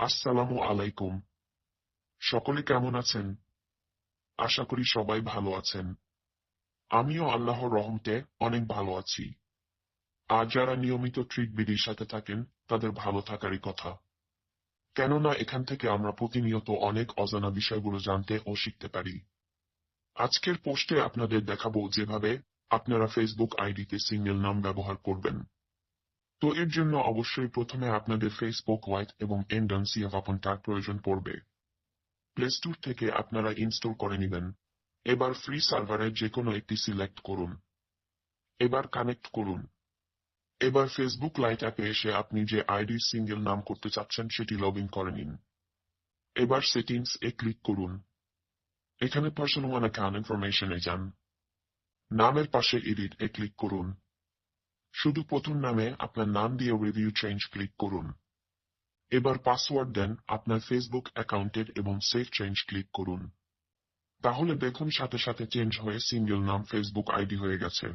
আসসালামু আলাইকুম। সকলে কেমন আছেন? আশা করি সবাই ভালো আছেন। আমিও আল্লাহর রহমতে অনেক ভালো আছি। আর যারা নিয়মিত ট্রিক বিডির সাথে থাকেন তাদের ভালো থাকারই কথা। কেননা এখান থেকে আমরা প্রতিনিয়ত অনেক অজানা বিষয়গুলো জানতে ও শিখতে পারি। আজকের পোস্টে আপনাদের দেখাবো যেভাবে আপনারা ফেসবুক আইডিতে সিঙ্গেল নাম ব্যবহার করবেন। তো এর জন্য অবশ্যই প্রথমে আপনাদের ফেসবুক হোয়াইট এবং এন্ডান্সিয়াভ আপনটার প্রয়োজন পড়বে। প্লে স্টোর থেকে আপনারা ইনস্টল করে নেবেন। এবার ফ্রি সার্ভারের যে কোনো একটি সিলেক্ট করুন। এবার কানেক্ট করুন। এবার ফেসবুক লাইট অ্যাপে এসে আপনি যে আইডির সিঙ্গেল নাম করতে চাচ্ছেন সেটি লগ ইন করে নিন। এবার সেটিংস এ ক্লিক করুন। এখানে পার্সোনাল অ্যাকাউন্ট ইনফরমেশনে যান। নামের পাশে এডিট এ ক্লিক করুন। শুধু প্রথম নামে আপনার নাম দিয়ে রিভিউ চেঞ্জ ক্লিক করুন। এবার পাসওয়ার্ড দেন আপনার ফেসবুক অ্যাকাউন্টের এবং সেভ চেঞ্জ ক্লিক করুন। তাহলে দেখুন সাথে সাথে চেঞ্জ হয়ে সিঙ্গেল নাম ফেসবুক আইডি হয়ে গেছে।